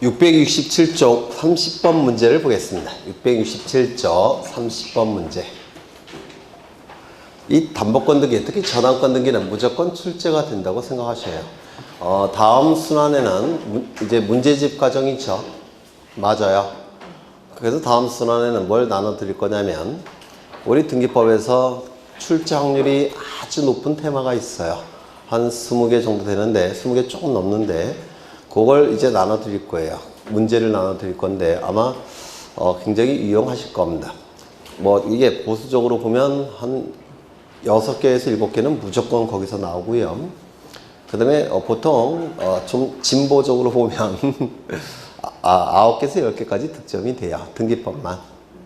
667쪽 30번 문제를 보겠습니다. 667쪽 30번 문제. 이 담보권 등기, 특히 저당권 등기는 무조건 출제가 된다고 생각하셔요. 다음 순환에는 이제 문제집 과정이죠. 맞아요. 그래서 다음 순환에는 뭘 나눠 드릴 거냐면, 우리 등기법에서 출제 확률이 아주 높은 테마가 있어요. 한 20개 정도 되는데, 20개 조금 넘는데, 그걸 이제 나눠 드릴 거예요. 문제를 나눠 드릴 건데, 아마 굉장히 유용하실 겁니다. 뭐 이게 보수적으로 보면 한 6개에서 7개는 무조건 거기서 나오고요. 그 다음에 보통 좀 진보적으로 보면 9개에서 10개까지 득점이 돼요. 등기법만.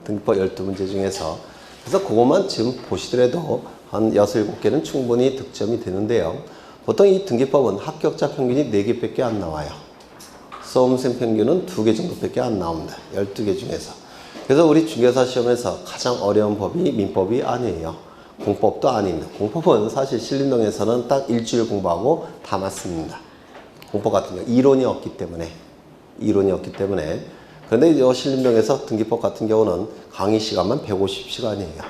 등기법 12문제 중에서. 그래서 그것만 지금 보시더라도 한 6, 7개는 충분히 득점이 되는데요. 보통 이 등기법은 합격자 평균이 4개밖에 안 나와요. 수험생 평균은 2개 정도밖에 안 나옵니다. 12개 중에서. 그래서 우리 중개사 시험에서 가장 어려운 법이 민법이 아니에요. 공법도 아닙니다. 공법은 사실 신림동에서는 딱 일주일 공부하고 다 맞습니다. 공법 같은 경우 이론이 없기 때문에. 그런데 이 신림동에서 등기법 같은 경우는 강의 시간만 150시간이에요.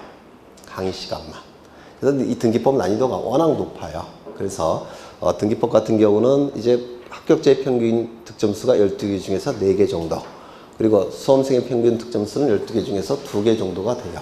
강의 시간만. 그래서 이 등기법 난이도가 워낙 높아요. 그래서 등기법 같은 경우는 이제 합격자의 평균 득점수가 12개 중에서 4개 정도, 그리고 수험생의 평균 득점수는 12개 중에서 2개 정도가 돼요.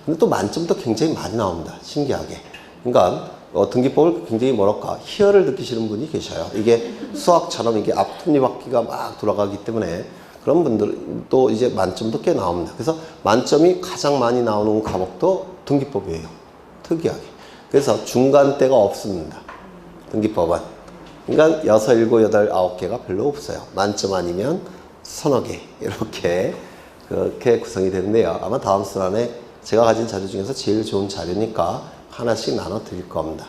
근데 또 만점도 굉장히 많이 나옵니다. 신기하게. 그러니까 등기법을 굉장히 뭐랄까 희열을 느끼시는 분이 계셔요. 이게 수학처럼 이게 앞톱니바퀴가 막 돌아가기 때문에 그런 분들도 이제 만점도 꽤 나옵니다. 그래서 만점이 가장 많이 나오는 과목도 등기법이에요. 특이하게. 그래서 중간대가 없습니다. 등기법은. 그러니까 6, 7, 8, 9개가 별로 없어요. 만점 아니면 서너 개 이렇게 그렇게 구성이 되는데요. 아마 다음 시간에 제가 가진 자료 중에서 제일 좋은 자료니까 하나씩 나눠 드릴 겁니다.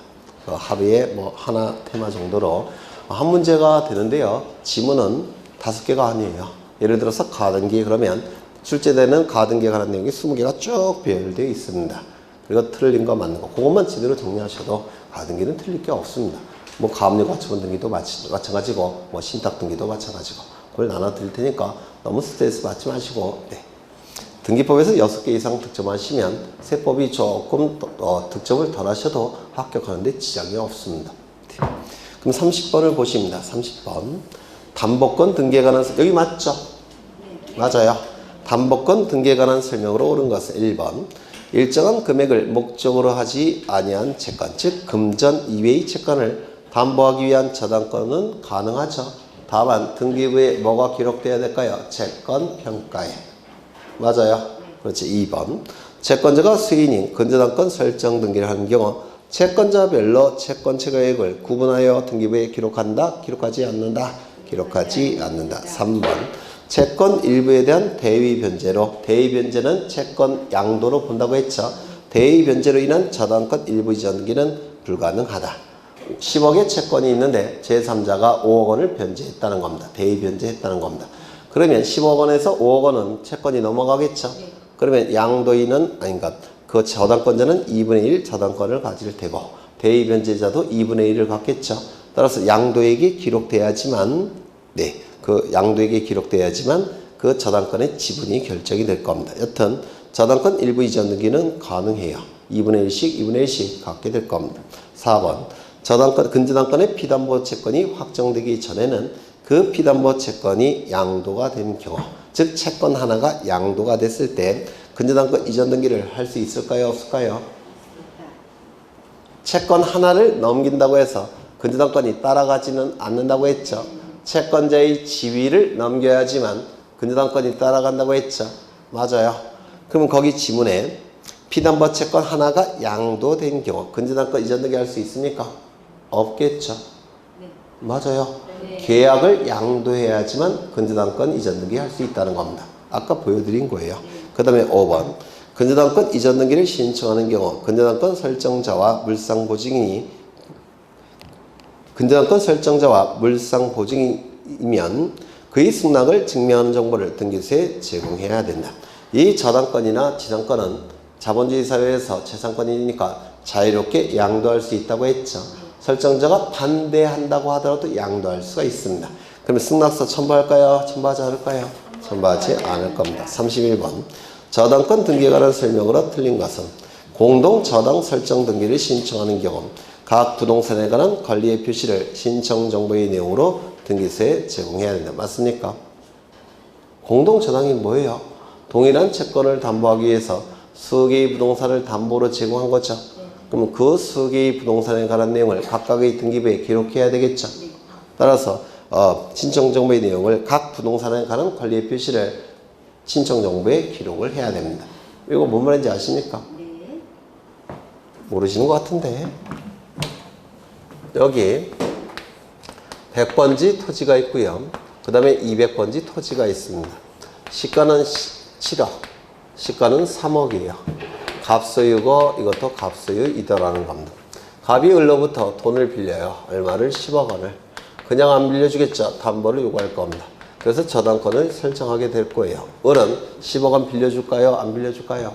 하루에 뭐 하나 테마 정도로 한 문제가 되는데요. 지문은 5개가 아니에요. 예를 들어서 가등기 그러면 출제되는 가등기에 관한 내용이 20개가 쭉 배열되어 있습니다. 그리고 틀린 거 맞는 거 그것만 제대로 정리하셔도 가등기는 틀릴 게 없습니다. 뭐 가압류 과처분 등기도 마찬가지고 뭐 신탁 등기도 마찬가지고 그걸 나눠 드릴 테니까 너무 스트레스 받지 마시고 등기법에서 6개 이상 득점하시면 세법이 조금 득점을 덜 하셔도 합격하는데 지장이 없습니다. 그럼 30번을 보십니다. 30번. 담보권 등기에 관한 여기 맞죠? 네. 맞아요. 담보권 등기에 관한 설명으로 옳은 것은 1번. 일정한 금액을 목적으로 하지 아니한 채권, 즉 금전 이외의 채권을 담보하기 위한 저당권은 가능하죠. 다만 등기부에 뭐가 기록돼야 될까요? 채권 평가에. 맞아요. 그렇지. 2번. 채권자가 수인인 근저당권 설정 등기를 하는 경우 채권자별로 채권채 금액을 구분하여 등기부에 기록한다. 기록하지 않는다. 기록하지 않는다. 3번. 채권 일부에 대한 대위 변제로, 대위 변제는 채권 양도로 본다고 했죠. 대위 변제로 인한 저당권 일부 이전 등기는 불가능하다. 10억의 채권이 있는데 제3자가 5억 원을 변제했다는 겁니다. 대위 변제했다는 겁니다. 그러면 10억 원에서 5억 원은 채권이 넘어가겠죠. 그러면 양도인은 아닌가 그 저당권자는 2분의 1 저당권을 가질 테고 대위 변제자도 2분의 1을 갖겠죠. 따라서 양도액이 기록돼야지만 그 양도액이 기록돼야지만 그 저당권의 지분이 결정이 될 겁니다. 여튼 저당권 일부 이전 등기는 가능해요. 2분의 1씩 갖게 될 겁니다. 4번. 저당권, 근저당권의 피담보 채권이 확정되기 전에는 그 피담보 채권이 양도가 된 경우, 즉 채권 하나가 양도가 됐을 때 근저당권 이전 등기를 할 수 있을까요? 없을까요? 채권 하나를 넘긴다고 해서 근저당권이 따라가지는 않는다고 했죠. 채권자의 지위를 넘겨야지만 근저당권이 따라간다고 했죠. 맞아요. 그러면 거기 지문에 피담보 채권 하나가 양도된 경우 근저당권 이전 등기 할 수 있습니까? 없겠죠. 네. 맞아요. 네. 계약을 양도해야지만 근저당권 이전 등기 할 수 있다는 겁니다. 아까 보여드린 거예요. 네. 그 다음에 5번. 근저당권 이전 등기를 신청하는 경우 근저당권 설정자와 물상보증이면 그의 승낙을 증명하는 정보를 등기소에 제공해야 된다. 이 저당권이나 지상권은 자본주의 사회에서 재산권이니까 자유롭게 양도할 수 있다고 했죠. 설정자가 반대한다고 하더라도 양도할 수가 있습니다. 그러면 승낙서 첨부할까요? 첨부하지 않을까요? 첨부하지 않을 겁니다. 31번. 저당권 등기에 관한 설명으로 틀린 것은 공동 저당 설정 등기를 신청하는 경우 각 부동산에 관한 권리의 표시를 신청 정보의 내용으로 등기소에 제공해야 된다. 맞습니까? 공동 저당이 뭐예요? 동일한 채권을 담보하기 위해서 수개의 부동산을 담보로 제공한 거죠. 그럼 그 수개의 부동산에 관한 내용을 각각의 등기부에 기록해야 되겠죠. 따라서 신청 정보의 내용을 각 부동산에 관한 권리의 표시를 신청 정보에 기록을 해야 됩니다. 이거 뭔 말인지 아십니까? 모르시는 것 같은데. 여기 100번지 토지가 있고요. 그 다음에 200번지 토지가 있습니다. 시가는 7억, 시가는 3억이에요. 갑소유고 이것도 갑소유이더라는 겁니다. 갑이 을로부터 돈을 빌려요. 얼마를? 10억 원을. 그냥 안 빌려주겠죠. 담보를 요구할 겁니다. 그래서 저당권을 설정하게 될 거예요. 을은 10억 원 빌려줄까요? 안 빌려줄까요?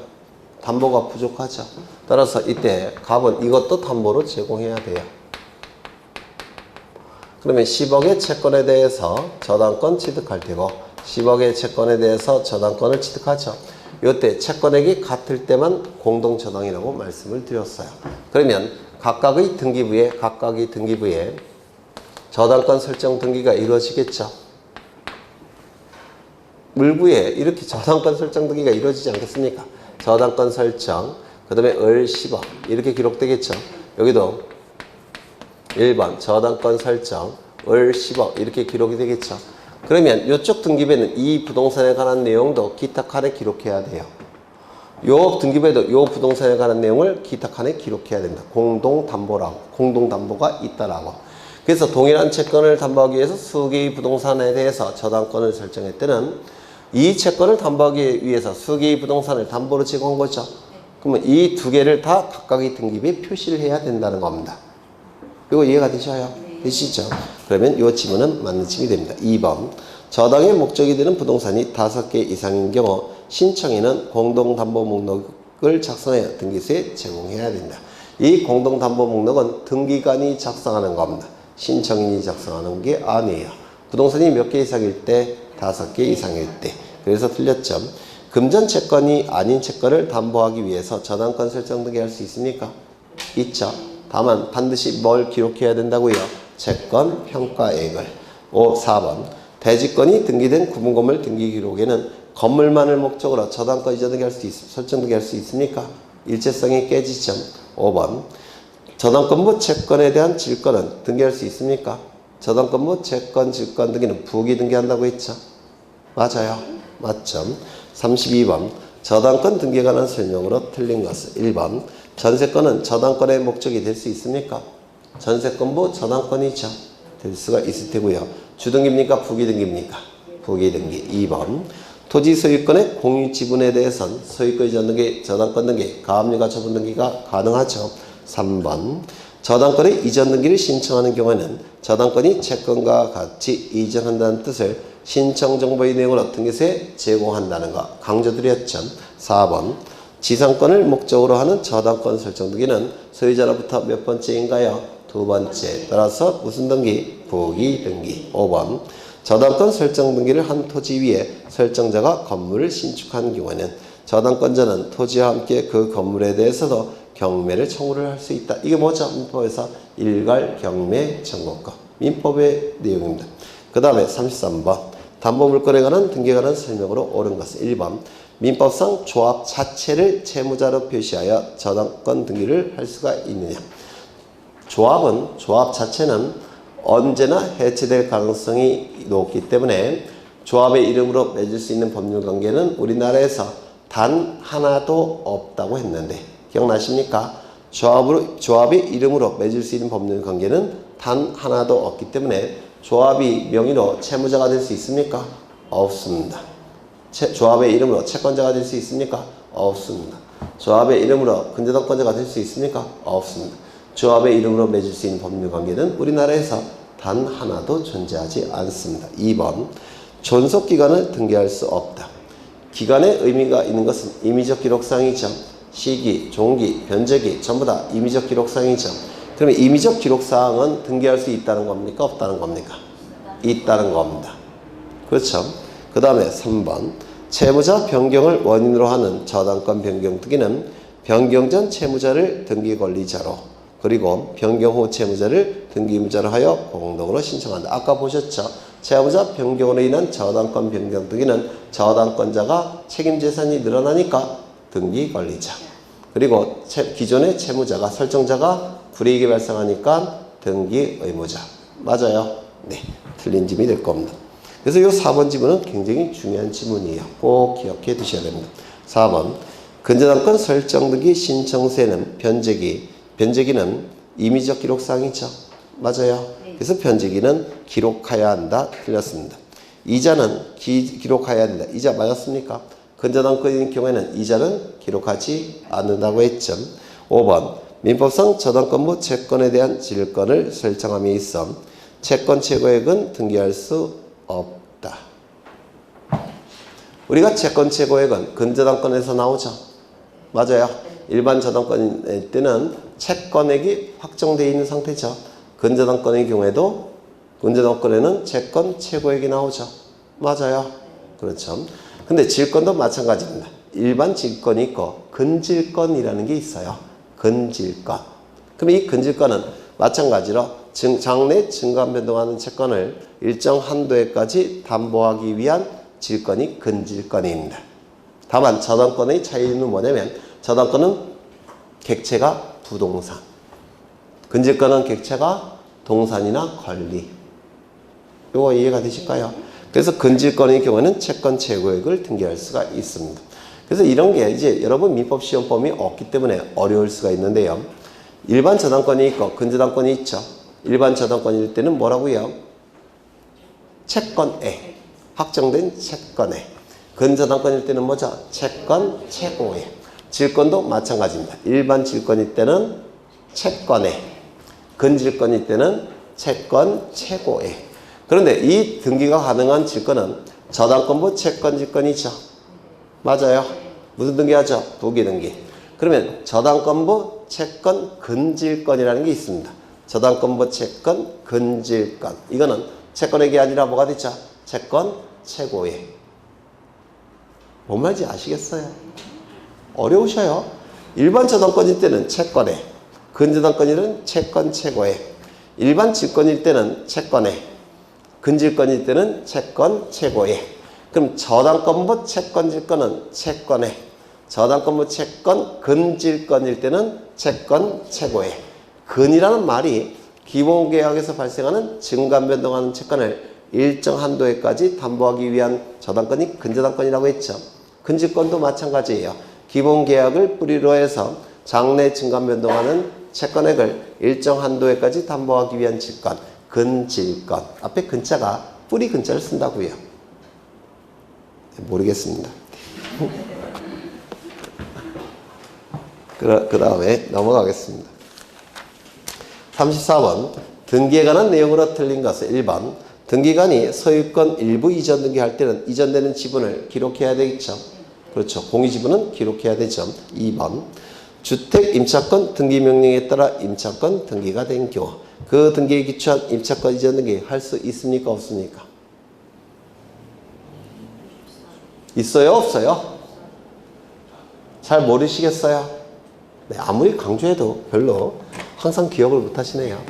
담보가 부족하죠. 따라서 이때 갑은 이것도 담보로 제공해야 돼요. 그러면 10억의 채권에 대해서 저당권 취득할 테고 10억의 채권에 대해서 저당권을 취득하죠. 이때 채권액이 같을 때만 공동저당이라고 말씀을 드렸어요. 그러면 각각의 등기부에 저당권 설정 등기가 이루어지겠죠. 물부에 이렇게 저당권 설정 등기가 이루어지지 않겠습니까? 저당권 설정, 그 다음에 을 10억 이렇게 기록되겠죠. 여기도 1번 저당권 설정, 을 10억 이렇게 기록이 되겠죠. 그러면 이쪽 등기부에는 이 부동산에 관한 내용도 기타 칸에 기록해야 돼요. 요 등기부에도 요 부동산에 관한 내용을 기타 칸에 기록해야 됩니다. 공동담보가 있다라고. 그래서 동일한 채권을 담보하기 위해서 수개의 부동산에 대해서 저당권을 설정할 때는 이 채권을 담보하기 위해서 수개의 부동산을 담보로 제공한 거죠. 그러면 이 두 개를 다 각각의 등기부에 표시를 해야 된다는 겁니다. 이거 이해가 되셔요? 되시죠? 그러면 이 지문은 맞는 지문이 됩니다. 2번. 저당의 목적이 되는 부동산이 5개 이상인 경우 신청인은 공동담보 목록을 작성하여 등기소에 제공해야 된다. 이 공동담보 목록은 등기관이 작성하는 겁니다. 신청인이 작성하는 게 아니에요. 부동산이 몇 개 이상일 때? 5개 이상일 때. 그래서 틀렸죠. 금전 채권이 아닌 채권을 담보하기 위해서 저당권 설정 등기 할 수 있습니까? 있죠. 다만 반드시 뭘 기록해야 된다고요? 채권 평가액을. 4번. 대지권이 등기된 구분건물 등기 기록에는 건물만을 목적으로 저당권 이전 등기 할 수 설정 등기 할 수 있습니까? 일체성이 깨지죠. 5번. 저당권 채권에 대한 질권은 등기할 수 있습니까? 저당권 채권, 질권 등기는 부기 등기한다고 했죠. 맞아요. 맞죠. 32번. 저당권 등기에 관한 설명으로 틀린 것은 1번. 전세권은 저당권의 목적이 될 수 있습니까? 전세권부 저당권이죠. 될 수가 있을 테고요. 주등기입니까? 부기등기입니까? 부기등기. 2번. 토지 소유권의 공유 지분에 대해선 소유권 이전 등기, 저당권 등기, 가압류가 처분 등기가 가능하죠. 3번. 저당권의 이전 등기를 신청하는 경우에는 저당권이 채권과 같이 이전한다는 뜻을 신청 정보의 내용으로 등기소에 제공한다는 거 강조드렸죠. 4번. 지상권을 목적으로 하는 저당권 설정 등기는 소유자로부터 몇 번째인가요? 2번째. 따라서 무슨 등기? 부기 등기. 5번. 저당권 설정 등기를 한 토지 위에 설정자가 건물을 신축한 경우에는 저당권자는 토지와 함께 그 건물에 대해서도 경매를 청구를 할 수 있다. 이게 뭐죠? 민법에서 일괄 경매 청구권. 민법의 내용입니다. 그 다음에 33번. 담보물건에 관한 등기에 관한 설명으로 옳은 것은 1번. 민법상 조합 자체를 채무자로 표시하여 저당권 등기를 할 수가 있느냐. 조합 자체는 언제나 해체될 가능성이 높기 때문에 조합의 이름으로 맺을 수 있는 법률관계는 우리나라에서 단 하나도 없다고 했는데 기억나십니까? 조합의 이름으로 맺을 수 있는 법률관계는 단 하나도 없기 때문에 조합이 명의로 채무자가 될 수 있습니까? 없습니다. 조합의 이름으로 채권자가 될 수 있습니까? 없습니다. 조합의 이름으로 근저당권자가 될 수 있습니까? 없습니다. 조합의 이름으로 맺을 수 있는 법률관계는 우리나라에서 단 하나도 존재하지 않습니다. 2번. 존속기간을 등기할 수 없다. 기간의 의미가 있는 것은 임의적 기록상이죠. 시기, 종기, 변제기 전부 다 임의적 기록상이죠. 그러면 임의적 기록사항은 등기할 수 있다는 겁니까? 없다는 겁니까? 있다는 겁니다. 그렇죠? 그 다음에 3번. 채무자 변경을 원인으로 하는 저당권 변경 등기는 변경 전 채무자를 등기 권리자로 그리고 변경 후 채무자를 등기 의무자로 하여 공동으로 신청한다. 아까 보셨죠? 채무자 변경으로 인한 저당권 변경 등기는 저당권자가 책임 재산이 늘어나니까 등기 권리자. 그리고 기존의 채무자가 설정자가 불이익이 발생하니까 등기 의무자. 맞아요? 네. 틀린 질문이 될 겁니다. 그래서 이 4번 지문은 굉장히 중요한 지문이에요. 꼭 기억해 두셔야 됩니다. 4번. 근저당권 설정 등기 신청세는 변제기는 임의적 기록사항이죠. 맞아요. 그래서 변제기는 기록해야 한다. 틀렸습니다. 이자는 기록해야 된다. 이자 맞았습니까? 근저당권인 경우에는 이자는 기록하지 않는다고 했죠. 5번. 민법상 저당권부 채권에 대한 질권을 설정함에 있어 채권 최고액은 등기할 수 없다. 우리가 채권 최고액은 근저당권에서 나오죠. 맞아요. 일반 저당권일 때는 채권액이 확정되어 있는 상태죠. 근저당권의 경우에도 근저당권에는 채권 최고액이 나오죠. 맞아요. 그렇죠. 근데 질권도 마찬가지입니다. 일반 질권이 있고 근질권이라는 게 있어요. 근질권. 그럼 이 근질권은 마찬가지로 장래 증감 변동하는 채권을 일정 한도에까지 담보하기 위한 질권이 근질권입니다. 다만 저당권의 차이는 뭐냐면 저당권은 객체가 부동산, 근질권은 객체가 동산이나 권리. 이거 이해가 되실까요? 그래서 근질권의 경우에는 채권 최고액을 등기할 수가 있습니다. 그래서 이런 게 이제 여러분 민법 시험범위 없기 때문에 어려울 수가 있는데요. 일반 저당권이 있고 근저당권이 있죠. 일반 저당권일 때는 뭐라고요? 채권액, 확정된 채권액. 근저당권일 때는 뭐죠? 채권 최고액. 질권도 마찬가지입니다. 일반 질권일 때는 채권액, 근질권일 때는 채권 최고액. 그런데 이 등기가 가능한 질권은 저당권부 채권 질권이죠. 맞아요. 무슨 등기하죠? 부기 등기. 그러면 저당권부 채권 근질권이라는 게 있습니다. 저당권부 채권 근질권. 이거는 채권액이 아니라 뭐가 되죠? 채권 최고액. 뭔 말인지 아시겠어요? 어려우셔요. 일반 저당권일 때는 채권액, 근저당권일은 채권 최고액, 일반 질권일 때는 채권액, 근질권일 때는 채권 최고액. 그럼 저당권부 채권 질권은 채권액, 저당권부 채권 근질권일 때는 채권 최고액. 근이라는 말이 기본계약에서 발생하는 증감 변동하는 채권을 일정 한도에까지 담보하기 위한 저당권이 근저당권이라고 했죠. 근질권도 마찬가지예요. 기본계약을 뿌리로 해서 장래 증감 변동하는 채권액을 일정 한도에까지 담보하기 위한 질권, 근질권. 앞에 근자가 뿌리 근자를 쓴다고요. 모르겠습니다. 그 다음에 넘어가겠습니다. 34번. 등기에 관한 내용으로 틀린 것은 1번. 등기관이 소유권 일부 이전 등기할 때는 이전되는 지분을 기록해야 되겠죠. 그렇죠. 공유지분은 기록해야 되죠. 2번. 주택 임차권 등기 명령에 따라 임차권 등기가 된 경우 그 등기에 기초한 임차권 이전 등기 할 수 있습니까? 없습니까? 있어요? 없어요? 잘 모르시겠어요? 네, 아무리 강조해도 별로 항상 기억을 못 하시네요.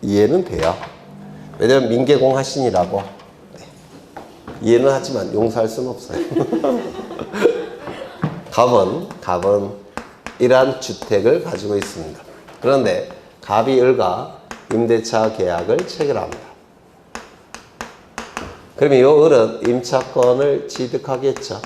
이해는 돼요. 왜냐면 민계공 하신이라고. 네. 이해는 하지만 용서할 수는 없어요. 갑은 이러한 주택을 가지고 있습니다. 그런데 갑이 을과 임대차 계약을 체결합니다. 그러면 이 을은 임차권을 취득하겠죠.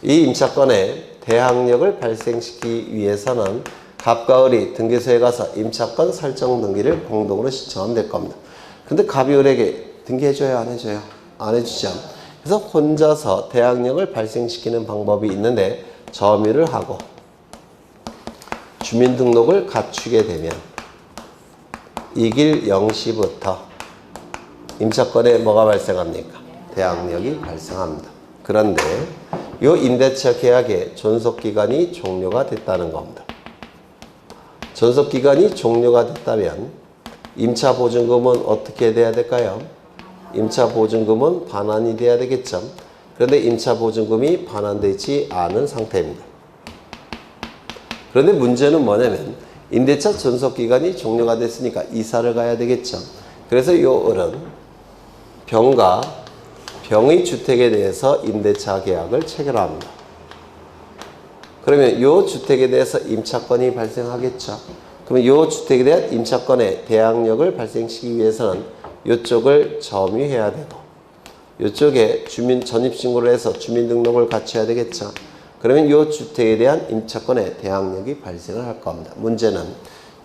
이 임차권에 대항력을 발생시키기 위해서는 갑과 을이 등기소에 가서 임차권 설정 등기를 공동으로 신청하면 될 겁니다. 근데 갑이 을에게 등기해줘요? 안 해줘요? 안 해주죠. 그래서 혼자서 대항력을 발생시키는 방법이 있는데 점유를 하고 주민등록을 갖추게 되면 이 길 0시부터 임차권에 뭐가 발생합니까? 대항력이 발생합니다. 그런데 이 임대차 계약의 존속기간이 종료가 됐다는 겁니다. 존속기간이 종료가 됐다면 임차보증금은 어떻게 돼야 될까요? 임차보증금은 반환이 돼야 되겠죠. 그런데 임차보증금이 반환되지 않은 상태입니다. 그런데 문제는 뭐냐면 임대차 존속기간이 종료가 됐으니까 이사를 가야 되겠죠. 그래서 이 을은 병과 병의 주택에 대해서 임대차 계약을 체결합니다. 그러면 이 주택에 대해서 임차권이 발생하겠죠. 그러면 이 주택에 대한 임차권의 대항력을 발생시키기 위해서는 이쪽을 점유해야 되고 이쪽에 주민 전입신고를 해서 주민등록을 갖춰야 되겠죠. 그러면 이 주택에 대한 임차권의 대항력이 발생을 할 겁니다. 문제는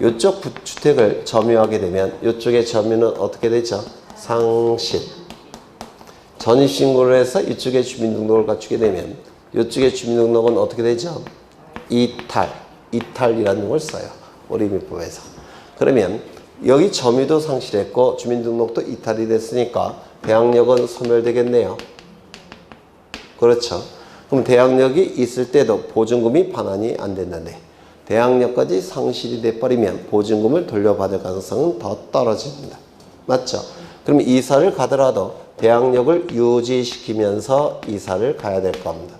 이쪽 주택을 점유하게 되면 이쪽의 점유는 어떻게 되죠? 상실. 전입신고를 해서 이쪽에 주민등록을 갖추게 되면 이쪽의 주민등록은 어떻게 되죠? 이탈. 이탈이라는 걸 써요. 우리 민법에서. 그러면 여기 점유도 상실했고 주민등록도 이탈이 됐으니까 대항력은 소멸되겠네요. 그렇죠. 그럼 대항력이 있을 때도 보증금이 반환이 안 됐는데 대항력까지 상실이 돼버리면 보증금을 돌려받을 가능성은 더 떨어집니다. 맞죠? 그럼 이사를 가더라도 대항력을 유지시키면서 이사를 가야 될 겁니다.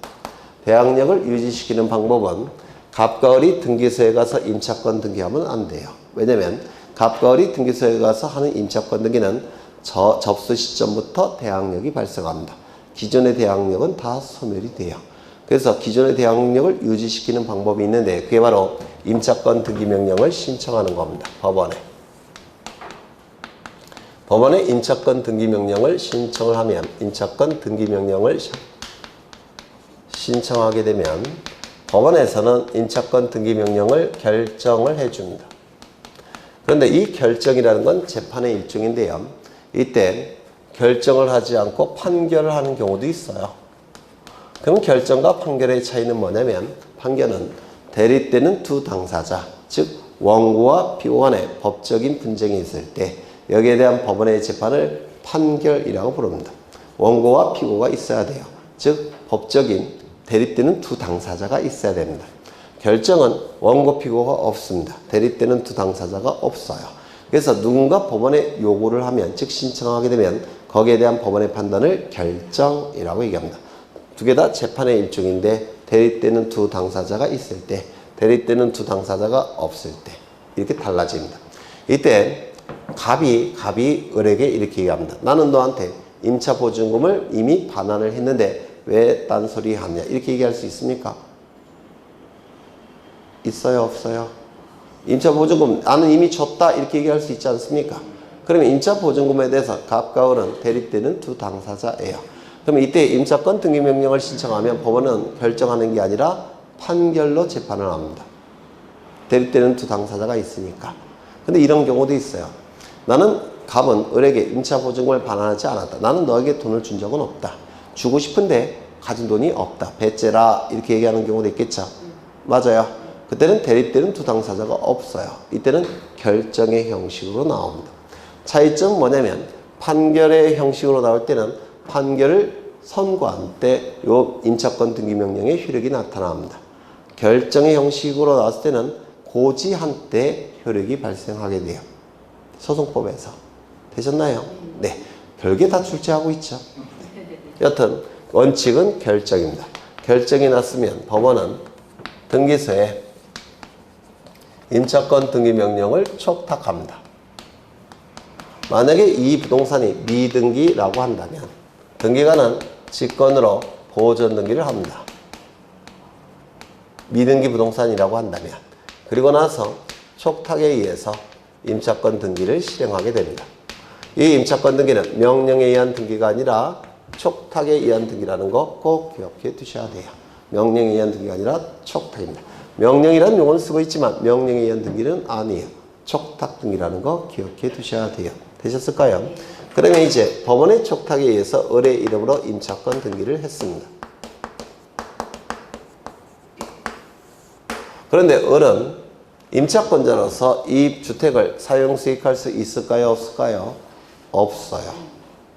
대항력을 유지시키는 방법은 갑과 을이 등기소에 가서 임차권 등기하면 안 돼요. 왜냐면 갑과 을이 등기소에 가서 하는 임차권 등기는 접수 시점부터 대항력이 발생합니다. 기존의 대항력은 다 소멸이 돼요. 그래서 기존의 대항력을 유지시키는 방법이 있는데 그게 바로 임차권 등기 명령을 신청하는 겁니다. 법원에 임차권 등기 명령을 신청을 하면 임차권 등기 명령을 신청하게 되면 법원에서는 임차권 등기 명령을 결정을 해줍니다. 그런데 이 결정이라는 건 재판의 일종인데요. 이때 결정을 하지 않고 판결을 하는 경우도 있어요. 그럼 결정과 판결의 차이는 뭐냐면 판결은 대립되는 두 당사자, 즉 원고와 피고 간의 법적인 분쟁이 있을 때 여기에 대한 법원의 재판을 판결이라고 부릅니다. 원고와 피고가 있어야 돼요. 즉 법적인 대립되는 두 당사자가 있어야 됩니다. 결정은 원고 피고가 없습니다. 대립되는 두 당사자가 없어요. 그래서 누군가 법원에 요구를 하면 즉 신청하게 되면 거기에 대한 법원의 판단을 결정이라고 얘기합니다. 두 개 다 재판의 일종인데 대립되는 두 당사자가 있을 때 대립되는 두 당사자가 없을 때 이렇게 달라집니다. 이때 갑이 을에게 이렇게 얘기합니다. 나는 너한테 임차보증금을 이미 반환을 했는데 왜 딴소리 하냐 이렇게 얘기할 수 있습니까? 있어요 없어요? 임차보증금 나는 이미 줬다 이렇게 얘기할 수 있지 않습니까? 그러면 임차보증금에 대해서 갑과 을은 대립되는 두 당사자예요. 그러면 이때 임차권 등기명령을 신청하면 법원은 결정하는 게 아니라 판결로 재판을 합니다. 대립되는 두 당사자가 있으니까. 근데 이런 경우도 있어요. 나는 갑은 을에게 임차보증금을 반환하지 않았다. 나는 너에게 돈을 준 적은 없다. 주고 싶은데 가진 돈이 없다. 배째라 이렇게 얘기하는 경우도 있겠죠. 맞아요. 그때는 대립되는 두 당사자가 없어요. 이때는 결정의 형식으로 나옵니다. 차이점은 뭐냐면 판결의 형식으로 나올 때는 판결을 선고한 때 요 임차권 등기 명령의 효력이 나타납니다. 결정의 형식으로 나왔을 때는 고지한 때 효력이 발생하게 돼요. 소송법에서. 되셨나요? 네. 별게 다 출제하고 있죠. 여튼 원칙은 결정입니다. 결정이 났으면 법원은 등기소에 임차권 등기 명령을 촉탁합니다. 만약에 이 부동산이 미등기라고 한다면 등기관은 직권으로 보존 등기를 합니다. 미등기 부동산이라고 한다면 그리고 나서 촉탁에 의해서 임차권 등기를 실행하게 됩니다. 이 임차권 등기는 명령에 의한 등기가 아니라 촉탁에 의한 등기라는 거 꼭 기억해 두셔야 돼요. 명령에 의한 등기가 아니라 촉탁입니다. 명령이라는 용어는 쓰고 있지만 명령에 의한 등기는 아니에요. 촉탁 등기라는 거 기억해 두셔야 돼요. 되셨을까요? 그러면 이제 법원의 촉탁에 의해서 을의 이름으로 임차권 등기를 했습니다. 그런데 을은 임차권자로서 이 주택을 사용 수익할 수 있을까요? 없을까요? 없어요.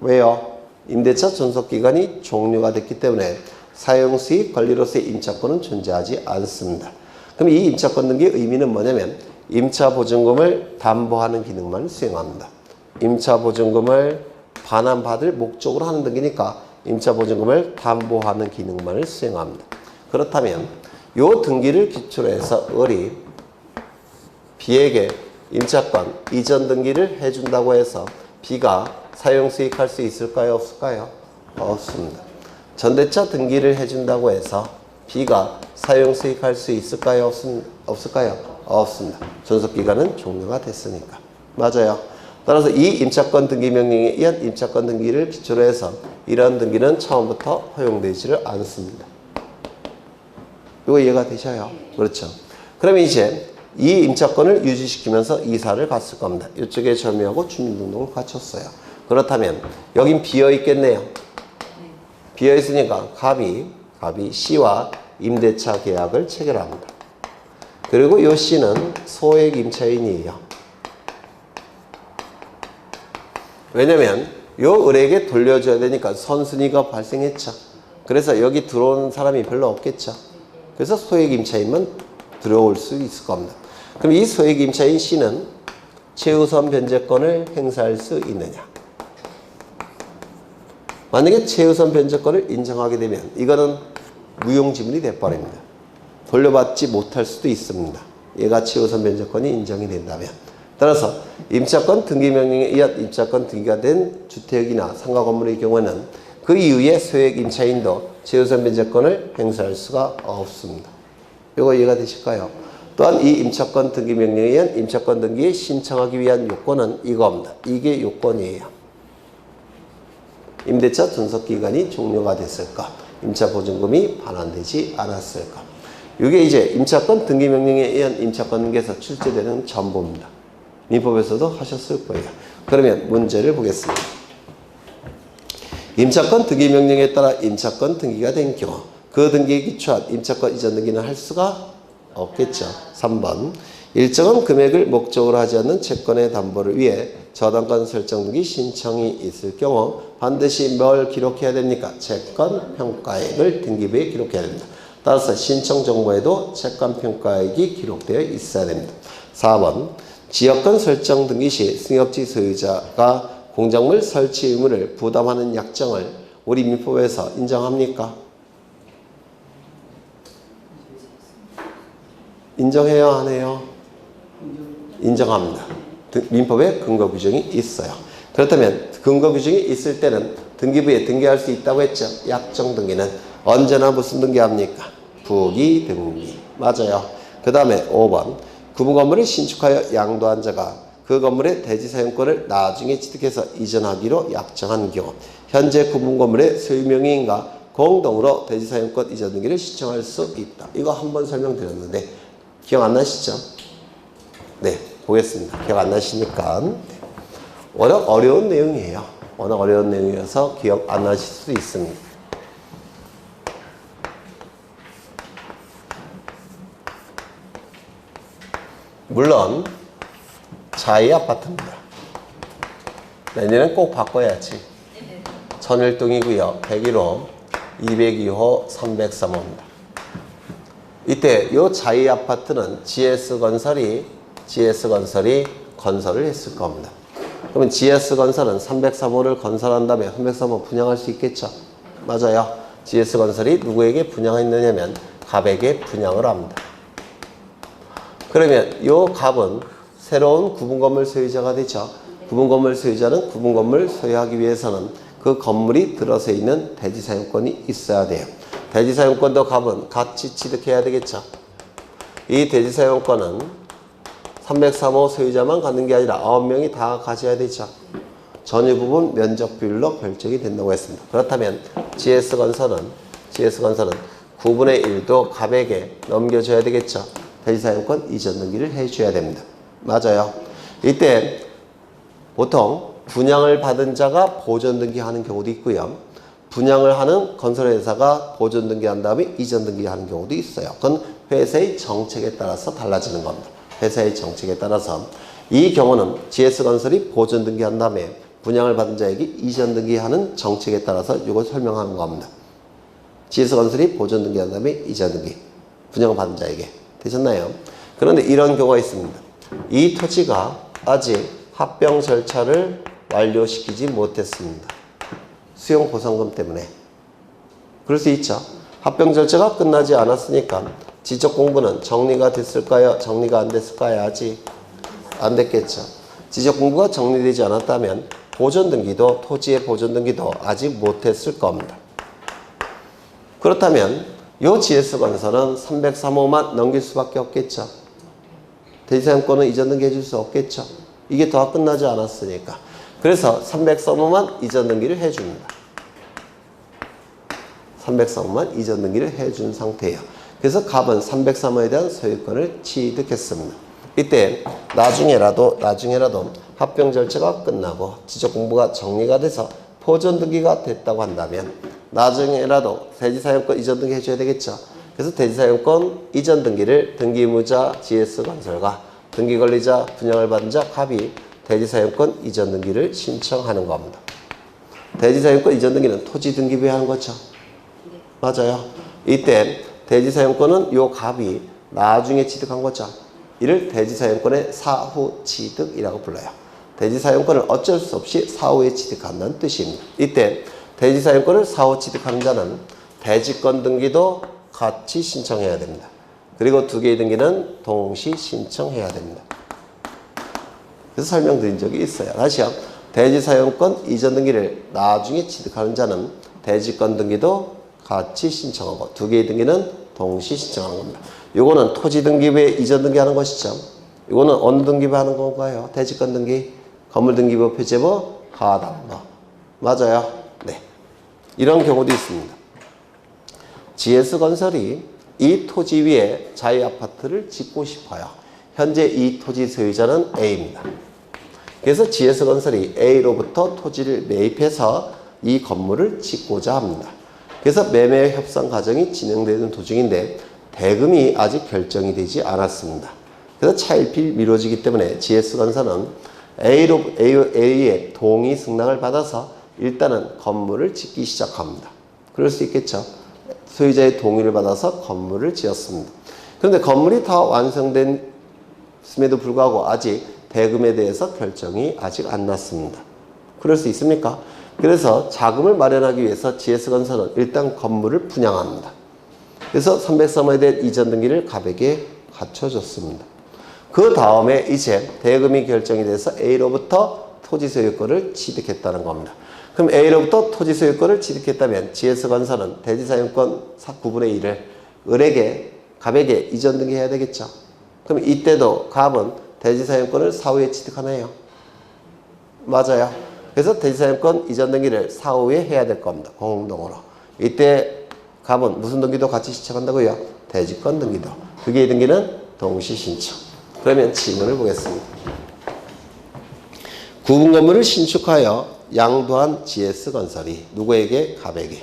왜요? 임대차 존속기간이 종료가 됐기 때문에 사용 수익 권리로서의 임차권은 존재하지 않습니다. 그럼 이 임차권 등기의 의미는 뭐냐면 임차보증금을 담보하는 기능만 수행합니다. 임차보증금을 반환받을 목적으로 하는 등기니까 임차보증금을 담보하는 기능만을 수행합니다. 그렇다면 이 등기를 기초로 해서 을이 B에게 임차권 이전 등기를 해준다고 해서 B가 사용 수익할 수 있을까요? 없을까요? 없습니다. 전대차 등기를 해준다고 해서 B가 사용 수익할 수 있을까요? 없을까요? 없습니다. 존속기간은 종료가 됐으니까. 맞아요. 따라서 이 임차권 등기 명령에 의한 임차권 등기를 기초로 해서 이러한 등기는 처음부터 허용되지를 않습니다. 이거 이해가 되셔요? 그렇죠. 그러면 이제 이 임차권을 유지시키면서 이사를 갔을 겁니다. 이쪽에 점유하고 주민등록을 갖췄어요. 그렇다면 여긴 비어 있겠네요. 비어 있으니까 갑이 C와 임대차 계약을 체결합니다. 그리고 이 C는 소액 임차인이에요. 왜냐면 요 을에게 돌려줘야 되니까 선순위가 발생했죠. 그래서 여기 들어온 사람이 별로 없겠죠. 그래서 소액 임차인만 들어올 수 있을 겁니다. 그럼 이 소액 임차인 C는 최우선 변제권을 행사할 수 있느냐? 만약에 최우선 변제권을 인정하게 되면 이거는 무용지물이 돼버립니다. 돌려받지 못할 수도 있습니다. 얘가 최우선 변제권이 인정이 된다면. 따라서 임차권 등기 명령에 의한 임차권 등기가 된 주택이나 상가 건물의 경우에는 그 이후에 소액 임차인도 최우선 변제권을 행사할 수가 없습니다. 이거 이해가 되실까요? 또한 이 임차권 등기 명령에 의한 임차권 등기에 신청하기 위한 요건은 이겁니다. 이게 요건이에요. 임대차 존속기간이 종료가 됐을까? 임차보증금이 반환되지 않았을까? 이게 이제 임차권 등기 명령에 의한 임차권 등기에서 출제되는 전부입니다. 민법에서도 하셨을 거예요. 그러면 문제를 보겠습니다. 임차권 등기 명령에 따라 임차권 등기가 된 경우 그 등기에 기초한 임차권 이전 등기는 할 수가 없겠죠. 3번 일정한 금액을 목적으로 하지 않는 채권의 담보를 위해 저당권 설정 등기 신청이 있을 경우 반드시 뭘 기록해야 됩니까? 채권 평가액을 등기부에 기록해야 됩니다. 따라서 신청 정보에도 채권 평가액이 기록되어 있어야 됩니다. 4번 지역권 설정 등기 시 승역지 소유자가 공작물 설치 의무를 부담하는 약정을 우리 민법에서 인정합니까? 인정해요? 안 해요? 인정합니다. 민법에 근거 규정이 있어요. 그렇다면 근거 규정이 있을 때는 등기부에 등기할 수 있다고 했죠. 약정 등기는 언제나 무슨 등기합니까? 부기 등기. 맞아요. 그 다음에 5번 구분 건물을 신축하여 양도한 자가 그 건물의 대지 사용권을 나중에 취득해서 이전하기로 약정한 경우 현재 구분 건물의 소유명의인과 공동으로 대지 사용권 이전 등기를 신청할 수 있다. 이거 한번 설명드렸는데 기억 안 나시죠? 네, 보겠습니다. 기억 안 나시니까 워낙 어려운 내용이에요. 워낙 어려운 내용이어서 기억 안 나실 수도 있습니다. 물론 자이 아파트입니다. 내년엔 꼭 바꿔야지. 천일동이고요. 101호, 202호, 303호입니다. 이때 이 자이 아파트는 GS건설이 건설을 했을 겁니다. 그러면 GS건설은 303호를 건설한 다음에 303호 분양할 수 있겠죠? 맞아요. GS건설이 누구에게 분양했느냐면 갑에게 분양을 합니다. 그러면 이 갑은 새로운 구분건물 소유자가 되죠. 구분건물 소유자는 구분건물 소유하기 위해서는 그 건물이 들어서 있는 대지사용권이 있어야 돼요. 대지사용권도 갑은 같이 취득해야 되겠죠. 이 대지사용권은 303호 소유자만 갖는 게 아니라 9명이 다 가져야 되죠. 전유 부분 면적 비율로 결정이 된다고 했습니다. 그렇다면 GS건설은 9분의 1도 갑에게 넘겨줘야 되겠죠. 대지사용권 이전 등기를 해줘야 됩니다. 맞아요. 이때 보통 분양을 받은 자가 보존 등기하는 경우도 있고요. 분양을 하는 건설회사가 보존 등기한 다음에 이전 등기하는 경우도 있어요. 그건 회사의 정책에 따라서 달라지는 겁니다. 회사의 정책에 따라서 이 경우는 GS건설이 보존 등기한 다음에 분양을 받은 자에게 이전 등기하는 정책에 따라서 이걸 설명하는 겁니다. GS건설이 보존 등기한 다음에 이전 등기 분양을 받은 자에게 되셨나요? 그런데 이런 경우가 있습니다. 이 토지가 아직 합병 절차를 완료시키지 못했습니다. 수용 보상금 때문에. 그럴 수 있죠. 합병 절차가 끝나지 않았으니까 지적 공부는 정리가 됐을까요? 정리가 안 됐을까요? 아직 안 됐겠죠. 지적 공부가 정리되지 않았다면 보존 등기도, 토지의 보존 등기도 아직 못했을 겁니다. 그렇다면 이 GS건설은 303호만 넘길 수밖에 없겠죠. 대지사용권은 이전 등기 해줄 수 없겠죠. 이게 더 끝나지 않았으니까. 그래서 303호만 이전 등기를 해줍니다. 303호만 이전 등기를 해준 상태예요. 그래서 갑은 303호에 대한 소유권을 취득했습니다. 이때 나중에라도 합병 절차가 끝나고 지적 공부가 정리가 돼서 보존 등기가 됐다고 한다면 나중에라도 대지사용권 이전 등기 해줘야 되겠죠. 그래서 대지사용권 이전 등기를 등기무자 GS건설과 등기권리자 분양을 받은 자 갑이 대지사용권 이전 등기를 신청하는 겁니다. 대지사용권 이전 등기는 토지 등기부에 하는 거죠. 맞아요. 이때 대지사용권은 요 갑이 나중에 취득한 거죠. 이를 대지사용권의 사후 취득이라고 불러요. 대지사용권을 어쩔 수 없이 사후에 취득한다는 뜻입니다. 이때 대지사용권을 사후 취득하는 자는 대지권 등기도 같이 신청해야 됩니다. 그리고 두 개의 등기는 동시 신청해야 됩니다. 그래서 설명드린 적이 있어요. 다시요. 대지사용권 이전 등기를 나중에 취득하는 자는 대지권 등기도 같이 신청하고 두 개의 등기는 동시 신청하는 겁니다. 요거는 토지 등기부에 이전 등기하는 것이죠. 이거는 어느 등기부 하는 건가요? 대지권 등기, 건물 등기부, 표제부, 하단부. 맞아요. 네. 이런 경우도 있습니다. GS건설이 이 토지 위에 자유아파트를 짓고 싶어요. 현재 이 토지 소유자는 A입니다. 그래서 GS건설이 A로부터 토지를 매입해서 이 건물을 짓고자 합니다. 그래서 매매 협상 과정이 진행되는 도중인데 대금이 아직 결정이 되지 않았습니다. 그래서 차일피일 미뤄지기 때문에 GS건설은 A의 동의 승낙을 받아서 일단은 건물을 짓기 시작합니다. 그럴 수 있겠죠. 소유자의 동의를 받아서 건물을 지었습니다. 그런데 건물이 다 완성됐음에도 불구하고 아직 대금에 대해서 결정이 아직 안 났습니다. 그럴 수 있습니까? 그래서 자금을 마련하기 위해서 GS건설은 일단 건물을 분양합니다. 그래서 303호에 대한 이전 등기를 갑에게 갖춰줬습니다. 그 다음에 이제 대금이 결정이 돼서 A로부터 토지 소유권을 취득했다는 겁니다. 그럼 A로부터 토지 소유권을 취득했다면 GS건설은 대지사용권 9분의 1을 을에게, 갑에게 이전 등기해야 되겠죠. 그럼 이때도 갑은 대지사용권을 사후에 취득하나요? 맞아요. 그래서 대지사용권 이전 등기를 사후에 해야 될 겁니다. 공동으로. 이때 갑은 무슨 등기도 같이 신청한다고요? 대지권 등기도. 두 개의 등기는 동시 신청. 그러면 질문을 보겠습니다. 구분 건물을 신축하여 양도한 GS건설이 누구에게? 갑에게.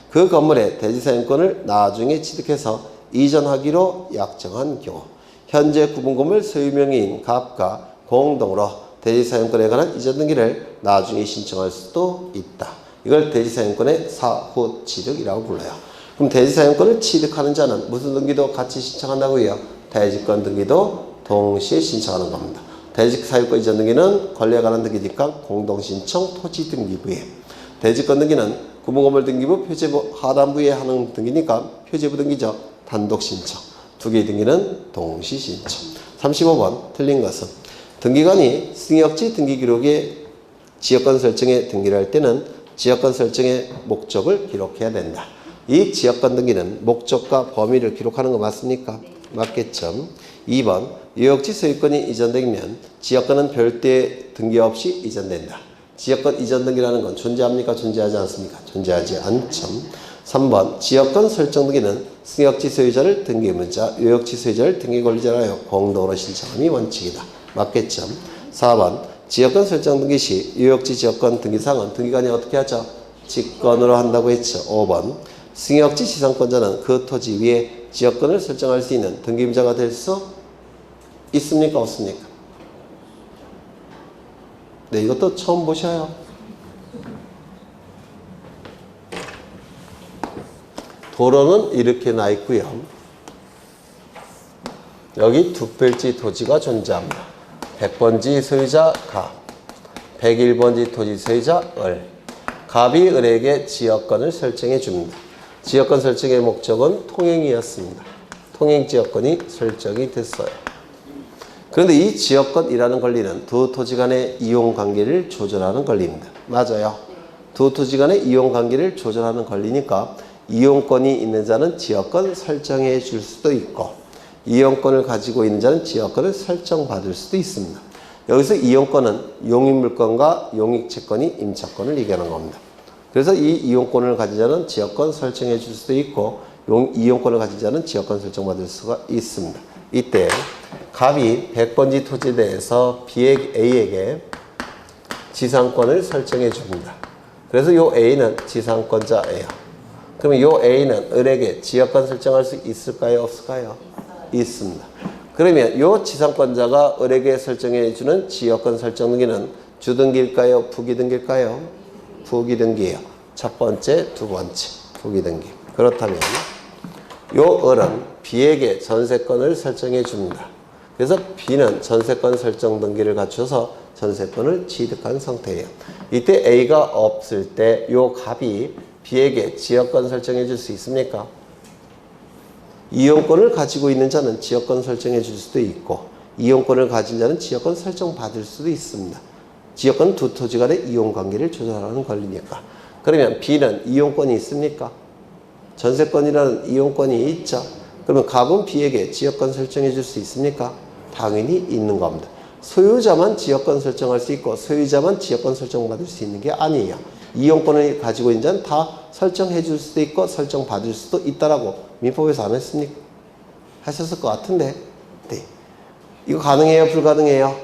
그 건물의 대지사용권을 나중에 취득해서 이전하기로 약정한 경우 현재 구분 건물 소유명의인 갑과 공동으로 대지사용권에 관한 이전 등기를 나중에 신청할 수도 있다. 이걸 대지사용권의 사후 취득이라고 불러요. 그럼 대지사용권을 취득하는 자는 무슨 등기도 같이 신청한다고요? 대지권 등기도 동시에 신청하는 겁니다. 대지사용권 이전 등기는 권리에 관한 등기니까 공동신청 토지등기부에, 대지권 등기는 구분건물 등기부, 표제부, 하단부에 하는 등기니까 표제부 등기죠. 단독신청. 두 개의 등기는 동시신청. 35번 틀린 것은 등기관이 승역지 등기기록에 지역권 설정에 등기를 할 때는 지역권 설정의 목적을 기록해야 된다. 이 지역권 등기는 목적과 범위를 기록하는 거 맞습니까? 맞겠죠. 2번 유역지 소유권이 이전되면 지역권은 별도의 등기 없이 이전된다. 지역권 이전 등기라는 건 존재합니까? 존재하지 않습니까? 존재하지 않죠. 3번 지역권 설정 등기는 승역지 소유자를 등기문자, 유역지 소유자를 등기권리자로 하여 공동으로 신청함이 원칙이다. 맞겠죠. 4번 지역권 설정 등기 시 유역지 지역권 등기사항은 등기관이 어떻게 하죠? 직권으로 한다고 했죠. 5번 승역지 지상권자는 그 토지 위에 지역권을 설정할 수 있는 등기임자가 될 수 있습니까? 없습니까? 네, 이것도 처음 보셔요. 도로는 이렇게 나 있고요. 여기 두 필지 토지가 존재합니다. 100번지 소유자 갑, 101번지 토지 소유자 을. 갑이 을에게 지역권을 설정해 줍니다. 지역권 설정의 목적은 통행이었습니다. 통행 지역권이 설정이 됐어요. 그런데 이 지역권이라는 권리는 두 토지 간의 이용 관계를 조절하는 권리입니다. 맞아요. 두 토지 간의 이용 관계를 조절하는 권리니까 이용권이 있는 자는 지역권 설정해 줄 수도 있고 이용권을 가지고 있는 자는 지역권을 설정받을 수도 있습니다. 여기서 이용권은 용익물권과 용익채권이 임차권을 얘기하는 겁니다. 그래서 이 이용권을 가진 자는 지역권 설정해 줄 수도 있고 이용권을 가진 자는 지역권 설정받을 수가 있습니다. 이때 갑이 100번지 토지에 대해서 A에게 지상권을 설정해 줍니다. 그래서 요 A는 지상권자예요. 그러면 요 A는 을에게 지역권 설정할 수 있을까요? 없을까요? 있습니다. 그러면 요 지상권자가 을에게 설정해 주는 지역권 설정 등기는 주등기일까요? 부기등기일까요? 부기등기예요. 첫 번째, 두 번째 부기등기. 그렇다면 요 을은 B에게 전세권을 설정해 줍니다. 그래서 B는 전세권 설정 등기를 갖춰서 전세권을 취득한 상태예요. 이때 A가 없을 때 요 갑이 B에게 지역권 설정해 줄 수 있습니까? 이용권을 가지고 있는 자는 지역권 설정해 줄 수도 있고 이용권을 가진 자는 지역권 설정 받을 수도 있습니다. 지역권은 두 토지 간의 이용관계를 조절하는 권리니까. 그러면 B는 이용권이 있습니까? 전세권이라는 이용권이 있죠. 그러면 갑은 B에게 지역권 설정해 줄 수 있습니까? 당연히 있는 겁니다. 소유자만 지역권 설정할 수 있고 소유자만 지역권 설정받을 수 있는 게 아니에요. 이용권을 가지고 있는 자는 다 설정해 줄 수도 있고 설정받을 수도 있다라고 민법에서 안 했습니까? 하셨을 것 같은데. 네. 이거 가능해요? 불가능해요?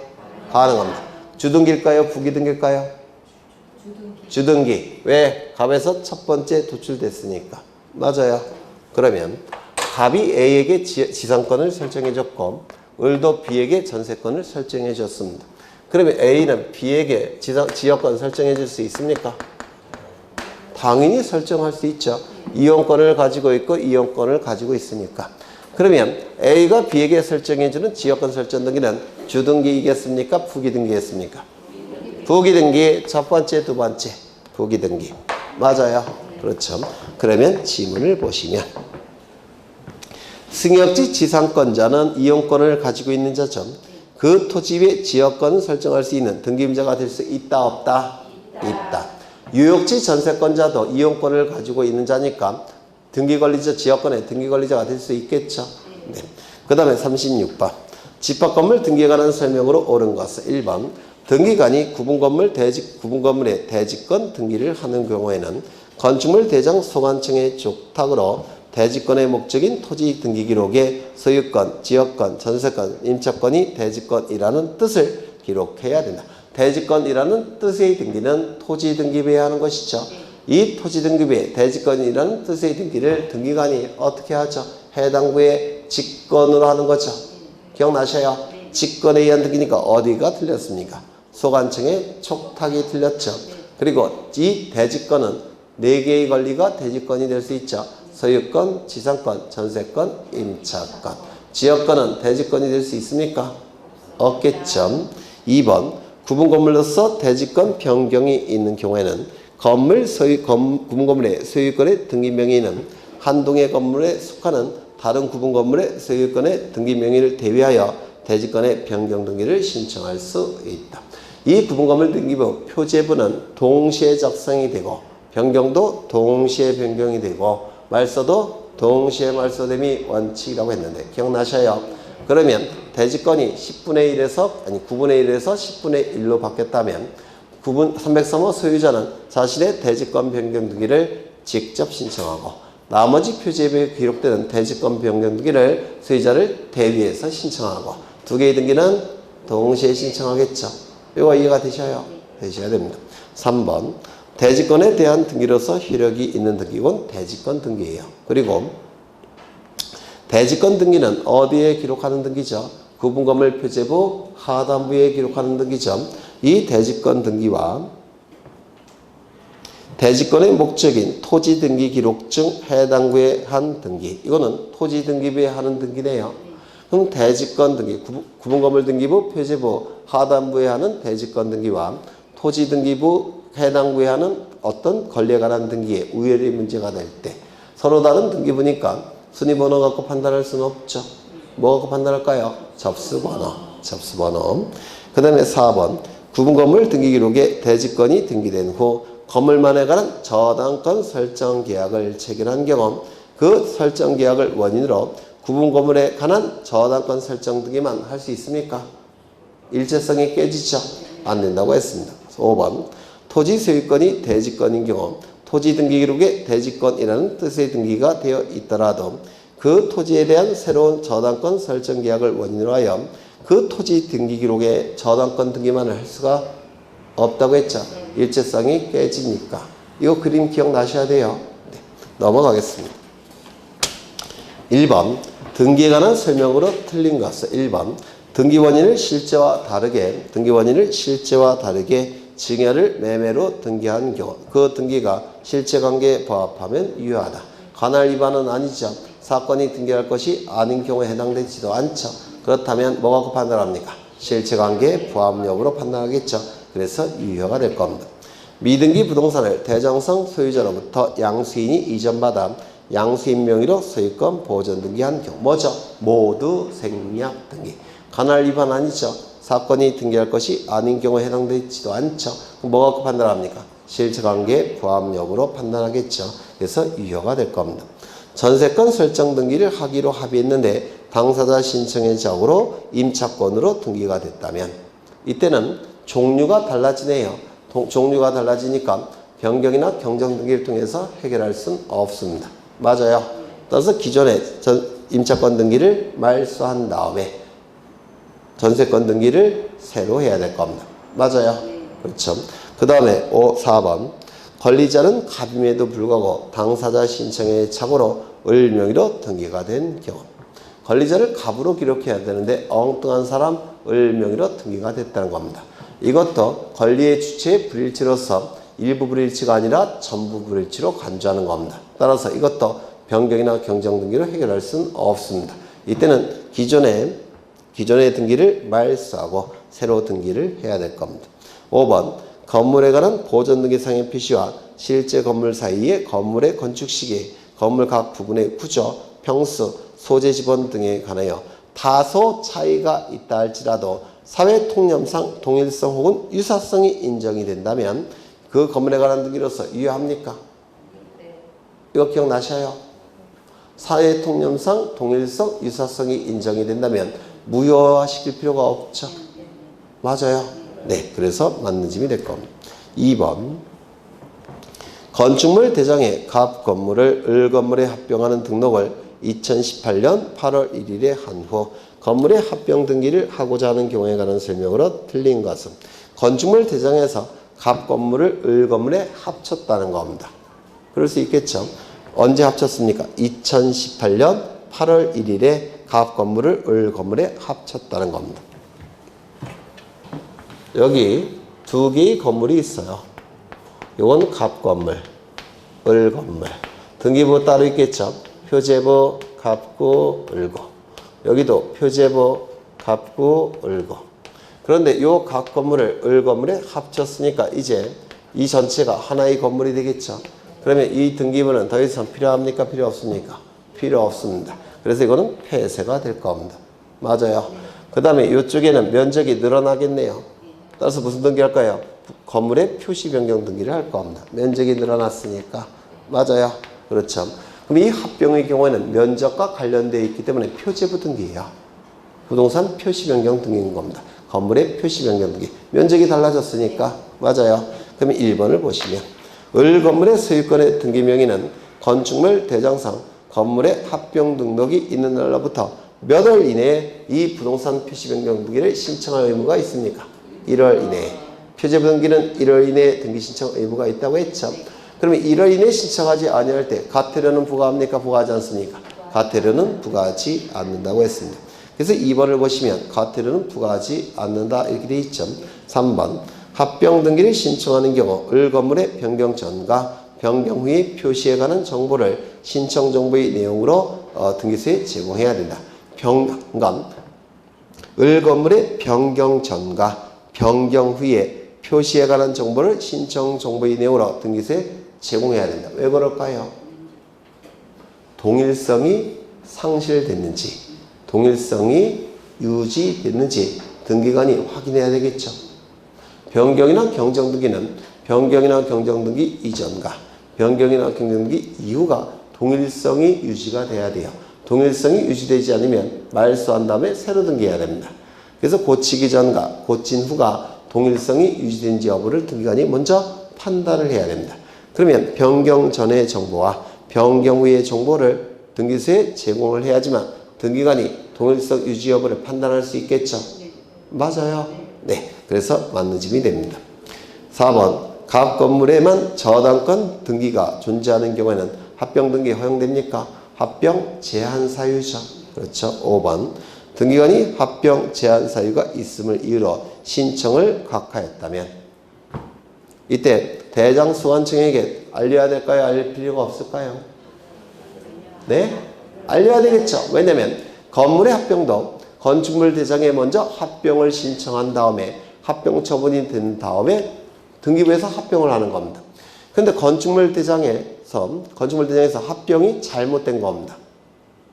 가능합니다. 주등기일까요? 부기등기일까요? 주등기. 왜? 갑에서 첫 번째 도출됐으니까. 맞아요. 그러면 갑이 A에게 지상권을 설정해 줬고 을도 B에게 전세권을 설정해 줬습니다. 그러면 A는 B에게 지역권 설정해 줄 수 있습니까? 당연히 설정할 수 있죠. 이용권을 가지고 있고 이용권을 가지고 있으니까. 그러면 A가 B에게 설정해 주는 지역권 설정 등기는 주등기이겠습니까? 부기등기겠습니까? 부기등기 첫 번째, 두 번째 부기등기. 맞아요. 그렇죠. 그러면 지문을 보시면 승역지 지상권자는 이용권을 가지고 있는 자죠. 그 토지 위에 지역권 설정할 수 있는 등기임자가 될 수 있다, 없다? 있다. 유역지 전세권자도 이용권을 가지고 있는 자니까 등기권리자, 지역권의 등기권리자가 될 수 있겠죠. 네. 그 다음에 36번. 집합건물 등기에 관한 설명으로 옳은 것은 1번. 등기관이 구분건물의 대지권 등기를 하는 경우에는 건축물 대장 소관청의 족탁으로 대지권의 목적인 토지 등기 기록에 소유권, 지역권, 전세권, 임차권이 대지권이라는 뜻을 기록해야 된다. 대지권이라는 뜻의 등기는 토지 등기부에 하는 것이죠. 이 토지 등기부에 대지권이라는 뜻의 등기를 등기관이 어떻게 하죠? 해당 부의 직권으로 하는 거죠. 기억나셔요? 직권에 의한 등기니까 어디가 틀렸습니까? 소관청의 촉탁이 틀렸죠. 그리고 이 대지권은 4개의 권리가 대지권이 될 수 있죠. 소유권, 지상권, 전세권, 임차권. 지역권은 대지권이 될 수 있습니까? 없겠죠. 2번. 구분 건물로서 대지권 변경이 있는 경우에는 구분 건물의 소유권의 등기 명의는 한 동의 건물에 속하는 다른 구분 건물의 소유권의 등기 명의를 대비하여 대지권의 변경 등기를 신청할 수 있다. 이 구분 건물 등기부 표제부는 동시에 작성이 되고 변경도 동시에 변경이 되고 말소도 동시에 말소됨이 원칙이라고 했는데 기억나셔요? 그러면 대지권이 9분의 1에서 10분의 1로 바뀌었다면 303호 소유자는 자신의 대지권 변경 등기를 직접 신청하고 나머지 표제부에 기록되는 대지권 변경 등기를 소유자를 대위해서 신청하고 두 개의 등기는 동시에 신청하겠죠. 이거 이해가 되셔야 됩니다. 3번. 대지권에 대한 등기로서 효력이 있는 등기군 대지권 등기예요. 그리고 대지권 등기는 어디에 기록하는 등기죠? 구분건물 표제부 하단부에 기록하는 등기죠. 이 대지권 등기와 대지권의 목적인 토지 등기 기록 중 해당 부에 한 등기. 이거는 토지 등기부에 하는 등기네요. 그럼 대지권 등기, 구분건물 등기부, 표제부, 하단부에 하는 대지권 등기와 토지 등기부, 해당 부에 하는 어떤 권리에 관한 등기에 우열이 문제가 될 때 서로 다른 등기부니까 순위번호 갖고 판단할 수는 없죠. 뭐 갖고 판단할까요? 접수번호. 접수번호. 그 다음에 4번. 구분건물 등기기록에 대지권이 등기된 후 건물만에 관한 저당권 설정 계약을 체결한 경우 그 설정 계약을 원인으로 구분건물에 관한 저당권 설정 등기만 할 수 있습니까? 일체성이 깨지죠. 안 된다고 했습니다. 5번. 토지 소유권이 대지권인 경우 토지 등기기록에 대지권이라는 뜻의 등기가 되어 있더라도 그 토지에 대한 새로운 저당권 설정 계약을 원인으로 하여 그 토지 등기기록에 저당권 등기만 할 수가 없다고 했죠. 일체성이 깨지니까. 이거 그림 기억나셔야 돼요. 네. 넘어가겠습니다. 1번. 등기에 관한 설명으로 틀린 것은 1번. 등기 원인을 실제와 다르게 증여를 매매로 등기한 경우 그 등기가 실체관계에 부합하면 유효하다. 관할 위반은 아니죠. 사건이 등기할 것이 아닌 경우에 해당되지도 않죠. 그렇다면 뭐 갖고 판단합니까? 실체관계의 부합 여부로 판단하겠죠. 그래서 유효가 될 겁니다. 미등기 부동산을 대정성 소유자로부터 양수인이 이전받아 양수인 명의로 소유권 보존 등기한 경우 뭐죠? 모두 생략 등기. 관할 위반 아니죠. 사건이 등기할 것이 아닌 경우에 해당되지도 않죠. 그럼 뭐 갖고 판단합니까? 실체관계의 부합 여부로 판단하겠죠. 그래서 유효가 될 겁니다. 전세권 설정 등기를 하기로 합의했는데 당사자 신청의 적으로 임차권으로 등기가 됐다면 이때는 종류가 달라지네요. 종류가 달라지니까 변경이나 경정 등기를 통해서 해결할 수는 없습니다. 맞아요. 따라서 기존의 임차권 등기를 말소한 다음에 전세권 등기를 새로 해야 될 겁니다. 맞아요. 그렇죠. 그 다음에 4번. 권리자는 갑임에도 불구하고 당사자 신청의 착오로 을 명의로 등기가 된 경우. 권리자를 갑으로 기록해야 되는데 엉뚱한 사람 을 명의로 등기가 됐다는 겁니다. 이것도 권리의 주체의 불일치로서 일부 불일치가 아니라 전부 불일치로 간주하는 겁니다. 따라서 이것도 변경이나 경정 등기로 해결할 수는 없습니다. 이때는 기존의 등기를 말소하고 새로 등기를 해야 될 겁니다. 5번. 건물에 관한 보존 등기상의 표시와 실제 건물 사이의 건물의 건축 시기, 건물 각 부분의 구조, 평수, 소재 지번 등에 관하여 다소 차이가 있다 할지라도 사회 통념상 동일성 혹은 유사성이 인정이 된다면 그 건물에 관한 등기로서 유효합니까? 이거 기억나셔요? 사회 통념상 동일성, 유사성이 인정이 된다면 무효화시킬 필요가 없죠. 맞아요. 네, 그래서 맞는 짐이 될 겁니다. 2번. 건축물 대장에 갑 건물을 을 건물에 합병하는 등록을 2018년 8월 1일에 한 후 건물의 합병 등기를 하고자 하는 경우에 관한 설명으로 틀린 것은 건축물 대장에서 갑 건물을 을 건물에 합쳤다는 겁니다. 그럴 수 있겠죠. 언제 합쳤습니까? 2018년 8월 1일에 갑 건물을 을 건물에 합쳤다는 겁니다. 여기 두 개의 건물이 있어요. 요건 갑 건물, 을 건물. 등기부 따로 있겠죠. 표제부, 갑구, 을구. 여기도 표제부, 갑구, 을구. 그런데 요 각 건물을 을 건물에 합쳤으니까 이제 이 전체가 하나의 건물이 되겠죠. 그러면 이 등기부는 더 이상 필요합니까? 필요 없습니까? 필요 없습니다. 그래서 이거는 폐쇄가 될 겁니다. 맞아요. 그 다음에 이쪽에는 면적이 늘어나겠네요. 따라서 무슨 등기 할까요? 건물의 표시 변경 등기를 할 겁니다. 면적이 늘어났으니까. 맞아요. 그렇죠. 그럼 이 합병의 경우에는 면적과 관련되어 있기 때문에 표제부 등기예요. 부동산 표시 변경 등기인 겁니다. 건물의 표시 변경 등기. 면적이 달라졌으니까. 맞아요. 그러면 1번을 보시면 을 건물의 소유권의 등기 명의는 건축물 대장상 건물의 합병 등록이 있는 날로부터 몇 월 이내에 이 부동산 표시 변경 등기를 신청할 의무가 있습니까? 1월 이내에. 표제부 등기는 1월 이내에 등기 신청 의무가 있다고 했죠. 그러면 1월 이내에 신청하지 아니할 때 과태료는 부과합니까? 부과하지 않습니까? 과태료는 부과하지 않는다고 했습니다. 그래서 2번을 보시면 과태료는 부과하지 않는다 이렇게 되어 있죠. 3번. 합병 등기를 신청하는 경우 을 건물의 변경 전과 변경 후의 표시에 관한 정보를 신청 정보의 내용으로 등기소에 제공해야 된다. 을 건물의 변경 전과 변경 후에 표시에 관한 정보를 신청 정보의 내용으로 등기소에 제공해야 된다. 왜 그럴까요? 동일성이 상실됐는지, 동일성이 유지됐는지 등기관이 확인해야 되겠죠. 변경이나 경정등기는 변경이나 경정등기 이전과 변경이나 경정등기 이후가 동일성이 유지가 돼야 돼요. 동일성이 유지되지 않으면 말소한 다음에 새로 등기해야 됩니다. 그래서 고치기 전과 고친 후가 동일성이 유지된지 여부를 등기관이 먼저 판단을 해야 됩니다. 그러면 변경 전의 정보와 변경 후의 정보를 등기소에 제공을 해야지만 등기관이 동일성 유지 여부를 판단할 수 있겠죠. 맞아요. 네. 그래서 맞는 집이 됩니다. 4번 각 건물에만 저당권 등기가 존재하는 경우에는 합병 등기 허용됩니까? 합병 제한 사유죠. 그렇죠. 5번 등기관이 합병 제한 사유가 있음을 이유로 신청을 각하했다면 이때 대장수관청에게 알려야 될까요? 알릴 필요가 없을까요? 네? 알려야 되겠죠. 왜냐면 건물의 합병도 건축물 대장에 먼저 합병을 신청한 다음에 합병 처분이 된 다음에 등기부에서 합병을 하는 겁니다. 그런데 건축물 대장에서 합병이 잘못된 겁니다.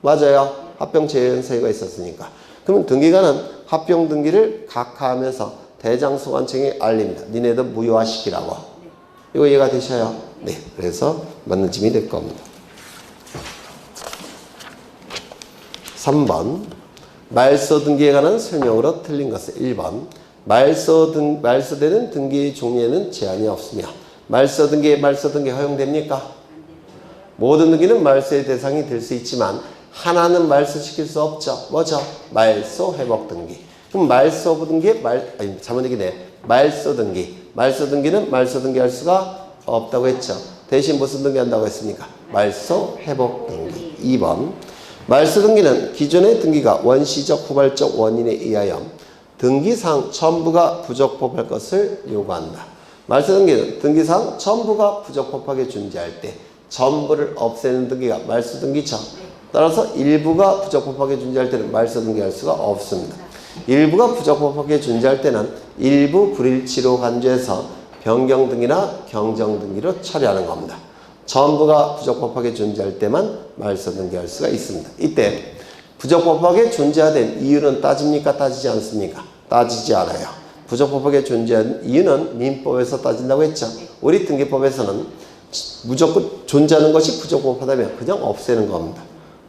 맞아요. 합병 제한 사유가 있었으니까. 그러면 등기관은 합병 등기를 각하하면서 대장수관청에 알립니다. 니네도 무효화시키라고. 이거 이해가 되셔요? 네. 그래서 맞는 짐이 될 겁니다. 3번 말소 등기에 관한 설명으로 틀린 것은 1번 말소되는 등기의 종류에는 제한이 없으며 말소 등기 허용됩니까? 모든 등기는 말소의 대상이 될 수 있지만 하나는 말소시킬 수 없죠. 뭐죠? 말소 회복 등기. 그럼 말소 등기에 말소 등기는 말소 등기할 수가 없다고 했죠. 대신 무슨 등기 한다고 했습니까? 말소 회복 등기. 2번 말소 등기는 기존의 등기가 원시적 후발적 원인에 의하여 등기상 첨부가 부적법할 것을 요구한다. 말소 등기는 등기상 첨부가 부적법하게 존재할 때 전부를 없애는 등기가 말소 등기죠. 따라서 일부가 부적법하게 존재할 때는 말소 등기할 수가 없습니다. 일부가 부적법하게 존재할 때는 일부 불일치로 간주해서 변경 등기나 경정 등기로 처리하는 겁니다. 전부가 부적법하게 존재할 때만 말소 등기할 수가 있습니다. 이때 부적법하게 존재하된 이유는 따집니까? 따지지 않습니까? 따지지 않아요. 부적법하게 존재한 이유는 민법에서 따진다고 했죠. 우리 등기법에서는 무조건 존재하는 것이 부적법하다면 그냥 없애는 겁니다.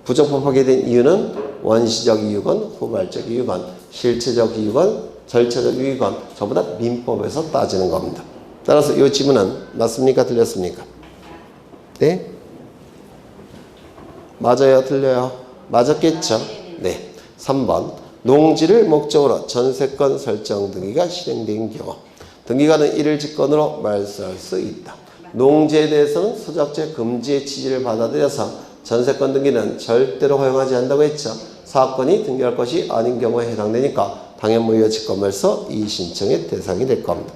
부적법하게 된 이유는 원시적 이유건 후발적 이유건 실체적 이유건 절차적 이유건 전부 다 민법에서 따지는 겁니다. 따라서 이 지문은 맞습니까? 틀렸습니까? 네? 맞아요? 틀려요? 맞았겠죠? 네. 3번 농지를 목적으로 전세권 설정 등기가 실행된 경우 등기관은 이를 직권으로 말소할 수 있다. 농지에 대해서는 소작제 금지의 취지를 받아들여서 전세권 등기는 절대로 허용하지 않는다고 했죠. 사건이 등기할 것이 아닌 경우에 해당되니까 당연무효 직권말소 이의신청의 대상이 될 겁니다.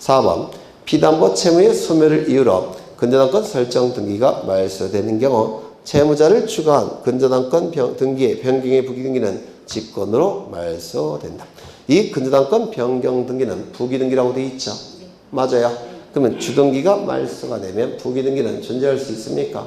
4번 피담보 채무의 소멸을 이유로 근저당권 설정 등기가 말소되는 경우 채무자를 추가한 근저당권 등기의 변경의 부기등기는 직권으로 말소된다. 이 근저당권 변경 등기는 부기등기라고 되어 있죠. 맞아요. 그러면 주등기가 말소가 되면 부기등기는 존재할 수 있습니까?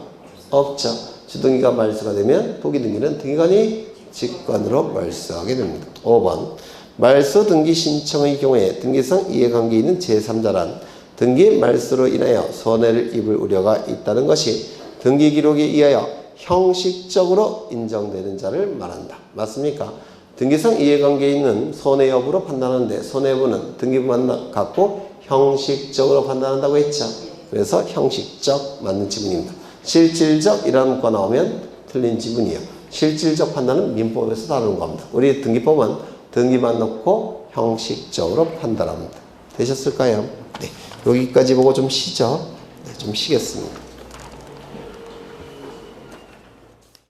없죠. 주등기가 말소가 되면 부기등기는 등기관이 직권으로 말소하게 됩니다. 5번 말소 등기 신청의 경우에 등기상 이해관계 있는 제3자란 등기 말소로 인하여 손해를 입을 우려가 있다는 것이 등기 기록에 의하여 형식적으로 인정되는 자를 말한다. 맞습니까? 등기상 이해관계 있는 손해 여부로 판단하는데 손해 여부는 등기부만 갖고 형식적으로 판단한다고 했죠. 그래서 형식적 맞는 지문입니다. 실질적이라는 문구가 나오면 틀린 지문이에요. 실질적 판단은 민법에서 다루는 겁니다. 우리 등기법은 등기만 넣고 형식적으로 판단합니다. 되셨을까요? 네. 여기까지 보고 좀 쉬죠. 네, 좀 쉬겠습니다.